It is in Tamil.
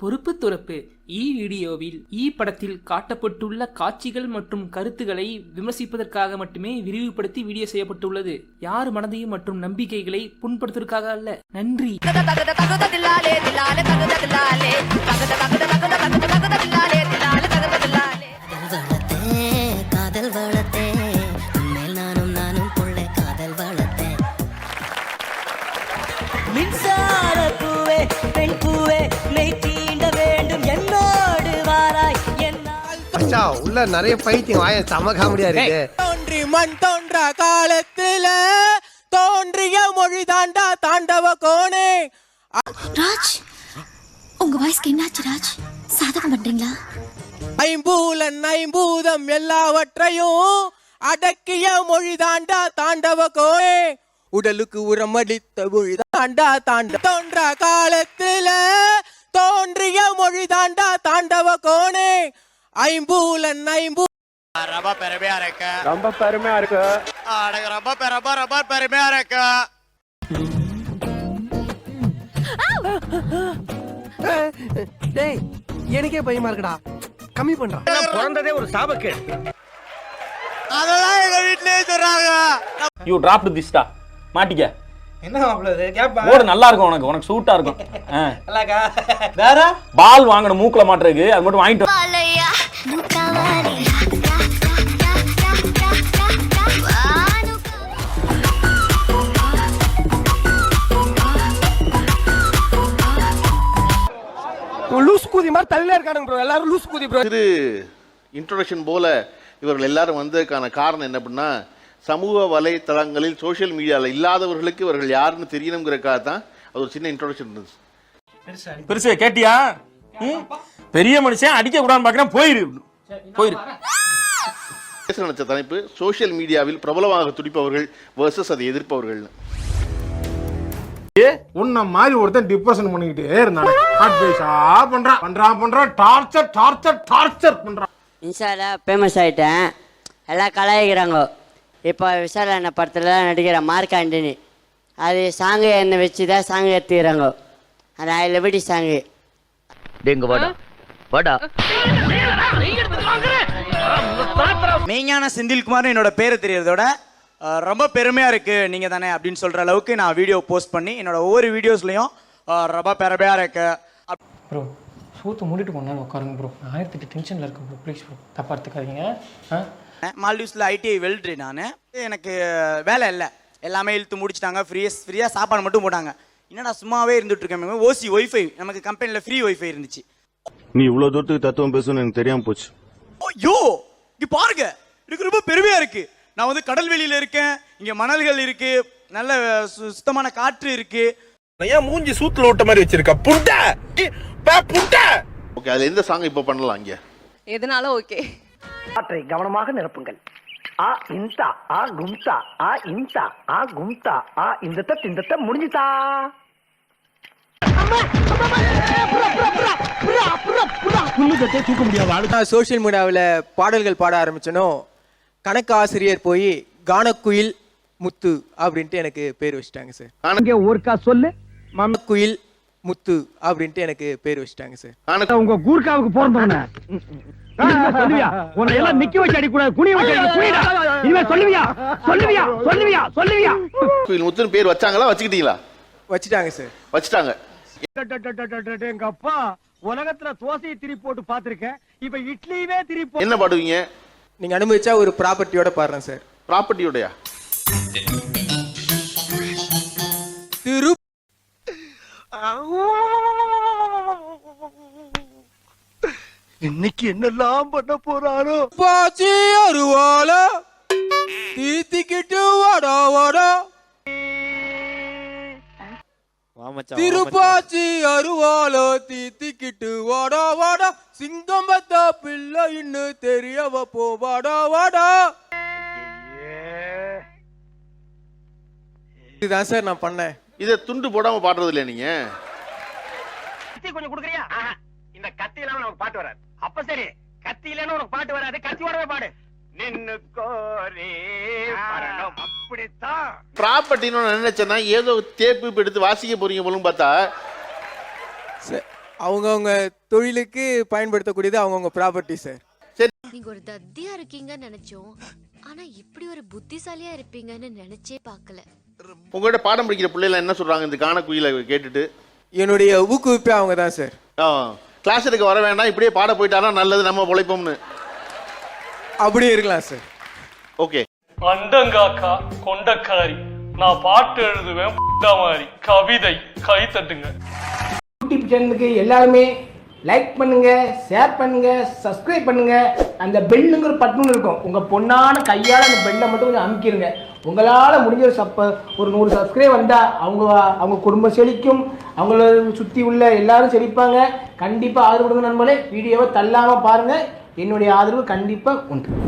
பொறுப்பு துறப்பு. வீடியோவில் படத்தில் காட்டப்பட்டுள்ள காட்சிகள் மற்றும் கருத்துக்களை விமர்சிப்பதற்காக மட்டுமே விரிவுபடுத்தி வீடியோ செய்யப்பட்டுள்ளது. யார் மனதையும் மற்றும் நம்பிக்கைகளை புண்படுத்துவதற்காக அல்ல. நன்றி. உள்ள நிறைய பைத்தியம் வாய சம காமெடியா இருக்கு. தோன்றி மண் தோன்ற காலத்துல தோன்றிய மொழி தாண்டா தாண்டவ கோணே. ராஜ், உங்க வாய்ஸ்க்கு என்னாச்சு ராஜ்? சாதகம் பண்றீங்களா? ஐம்பூலன் ஐம்பூதம் எல்லாவற்றையும் அடக்கிய மொழி தாண்டா தாண்டவ கோணே. உடலுக்கு உரமடித்த மொழி தாண்டா தாண்ட தோன்ற காலத்துல தோன்றிய மொழி தாண்டா தாண்டவ கோணே. ஐம்பூலன் ரொம்ப பெருமையா இருக்கு. ரொம்ப பெருமையா இருக்கு. ரொம்ப பெருமையா இருக்கு. டேய், எனக்கே பயமா இருக்குடா. கம்மி பண்றா. பிறந்ததே ஒரு சாபக்கேடு. அதெல்லாம் எங்க வீட்லயே சொல்றாங்க. யூ டிராப்ட் திஸ்டா. மாட்டிக்க. என்ன மாப்ளது கேப்பா? ஓடு நல்லா இருக்கும், உனக்கு சூட்டா இருக்கும். நல்லாக்கா. வேற பால் வாங்கணும் மூக்குல மாட்டறதுக்கு, அது மட்டும் வாங்கிட்டு வா. லூஸ் கூதி மாதிரி தள்ளிலே இருக்கானுங்க ப்ரோ. எல்லாரும் லூஸ் கூதி ப்ரோ. இது இன்ட்ரோடக்ஷன் போல இவர்கள் எல்லாரும் வந்ததுக்கான காரணம் என்ன அப்படின்னா, சமூக வலைத்தளங்களில் சோஷியல் மீடியாவில் இல்லாதவர்களுக்கு இவர்கள் யாருன்னு தெரியணுங்கிறக்காக தான் அது ஒரு சின்ன இன்ட்ரோடக்ஷன் இருந்துச்சு. பெருசு கேட்டியா? பெரிய மனுஷன் அடிக்க கூடாதுன்னு பாக்குறேன். போயிரு. பேச நினைச்ச தலைப்பு சோஷியல் மீடியாவில் பிரபலமாக துடிப்பவர்கள் வர்சஸ் அதை எதிர்ப்பவர்கள். உன்ன மாதிரி ஒருத்தன் டிப்ரெஷன் பண்ணிக்கிட்டே இருந்தானே, அட்வைஸா பண்றான் டார்ச்சர் பண்றான். இன்ஸ்டால ஃபேமஸ் ஆயிட்டேன், எல்லாம் கலாய்க்கிறாங்க. இப்போ விசால என்ன படத்துல நடிக்கிற மார்க் ஆண்டனி, அது சாங்கு என்னை வச்சு தான் சாங்கு எடுத்துக்கிறாங்க. அது ஐ லவ் டி சாங்கு. மெய்ஞான செந்தில்குமார் என்னோட பேரை தெரியறதோட ரொம்ப பெருமையா இருக்கு நீங்க தானே அப்படின்னு சொல்ற அளவுக்கு நான் வீடியோ போஸ்ட் பண்ணி என்னோட ஒவ்வொரு வீடியோஸ்லயும் ரொம்ப பெருமையா இருக்கு. ப்ரோ சூத்து மூடிட்டு போனாலும் உட்காருங்க ப்ரோ. 1008 டென்ஷன்ல இருக்கு ப்ரோ. ப்ளீஸ் ப்ரோ, தப்பா எடுத்துக்காதீங்க. மால்டீவ்ஸ்ல ஐடிஐ வெல்ட்ரி. நான் எனக்கு வேலை இல்லை, எல்லாமே இழுத்து முடிச்சிட்டாங்க. ஃப்ரீயா சாப்பாடு மட்டும் போட்டாங்க. என்னடா சும்மாவே இருந்துட்டு இருக்கேன். ஓசி ஒய்ஃபை நமக்கு கம்பெனில ஃப்ரீ ஒய்ஃபை இருந்துச்சு. நீ இவ்வளவு தூரத்துக்கு தத்துவம் பேசணும்னு எனக்கு தெரியாம போச்சு. ஐயோ இங்க பாருங்க, எனக்கு ரொம்ப பெருமையா இருக்கு. நான் வந்து கடல்வெளியில இருக்கேன், இங்க மணல்கள் இருக்கு, நல்ல சுத்தமான காற்று இருக்கு. ஏன் மூஞ்சி சூத்துல ஓட்ட மாதிரி வச்சிருக்க? புண்டை. ஓகே, அதுல எந்த சாங் இப்போ பண்ணலாம்? இங்க எதனால ஓகே. காற்றை கவனமாக நிரப்புங்கள். ஆ இன்தா ஆ கும்தா ஆ இன்தா ஆ கும்தா ஆ இந்த தத்த முடிஞ்சுதா. சோசியல் மீடியாவில் பாடல்கள் பாட ஆரம்பிச்சனோ, கணக்கு ஆசிரியர் போய் கானக்குயில் முத்து அப்படின்ட்டு எனக்கு பேர் வச்சுட்டாங்க சார். ஒருக்கா சொல்லு. மமக்குயில் முத்து அப்படின்ட்டு எனக்கு பேர் வச்சுட்டாங்க சார். உங்க கூர்க்காவுக்கு போறதவன சொல்லுவியா? உன்னை எல்லாம் நிக்க வச்சு அடி கூடாது, குனிய வச்சு அடி. குனிடா. இனிமே சொல்லுவியா? முத்துன்னு பேர் வச்சாங்களா, வச்சுக்கிட்டீங்களா? வச்சுட்டாங்க சார். வச்சுட்டாங்க. எங்க அப்பா உலகத்துல தோசையை திரி போட்டு பாத்திருக்கேன், இப்ப இட்லியவே திரி. என்ன பாடுவீங்க? நீங்க அனுமதிச்சா ஒரு ப்ராப்பர்ட்டியோட பாடுறேன் சார். ப்ராப்பர்ட்டியோடயா? திரு இன்னைக்கு என்னெல்லாம் பண்ண போறாரோ. பாச்சி அருவால தீத்திக்கிட்டு வாடா திருப்பாச்சி அருவாலோ தீத்திக்கிட்டு வாடா சிங்கம் பத்தா பிள்ளை இன்னும் தெரியவ போவாடா. இதுதான் சார் நான் பண்ணேன். இதை துண்டு போடாம பாடுறது இல்லையா நீங்க? கொஞ்சம் குடுக்குறியா? இந்த கத்தி இல்லாம நமக்கு பாட்டு வராது. அப்ப சரி, கத்தி இல்லன்னு உனக்கு பாட்டு வராது, கத்தியோடவே பாடு. நின்னு கோரி வரணும். அப்படித்தான் ப்ராப்பர்ட்டின்னு நினைச்சேன்னா ஏதோ தேப்பு எடுத்து வாசிக்க போறீங்க போலும் பார்த்தா. அவங்கவுங்க தொழிலுக்கு பயன்படுத்தக்கூடியது அவங்கவுங்க ப்ராப்பர்ட்டி சார். நீங்க ஒரு தத்தியா இருக்கீங்கன்னு நினைச்சோம், ஆனா இப்படி ஒரு புத்திசாலியா இருப்பீங்கன்னு நினைச்சே பார்க்கல. உங்கள்கிட்ட பாடம் படிக்கிற பிள்ளைலாம் என்ன சொல்றாங்க இந்த காணக்குயிலை கேட்டுட்டு? என்னுடைய ஊக்குவிப்பே அவங்க தான் சார். கிளாஸ் எடுக்க வர வேண்டாம், இப்படியே பாட போயிட்டாரா நல்லது, நம்ம பொழைப்போம்னு. அப்படியே இருக்கலாம் சார். ஓகே. அண்டங்காக்கா கொண்டக்காரி, நான் பாட்டு எழுதுவேன் மாதிரி கவிதை, கை தட்டுங்க. யூடியூப் சேனலுக்கு எல்லாருமே லைக் பண்ணுங்க, ஷேர் பண்ணுங்க, சப்ஸ்கிரைப் பண்ணுங்க. அந்த பெல்லுங்கிற பட்டன் இருக்கும், உங்க பொண்ணான கையால் அந்த பெல்லை மட்டும் கொஞ்சம் அமுக்கிடுங்க. உங்களால் முடிஞ்ச ஒரு 100 சப்ஸ்கிரைப் வந்தால் அவங்க குடும்பம் செழிக்கும், அவங்கள சுற்றி உள்ள எல்லாரும் செழிப்பாங்க. கண்டிப்பாக ஆதரவு கொடுங்க நண்பர்களே. வீடியோவை தள்ளாமல் பாருங்கள், என்னுடைய ஆதரவு கண்டிப்பாக உண்டு.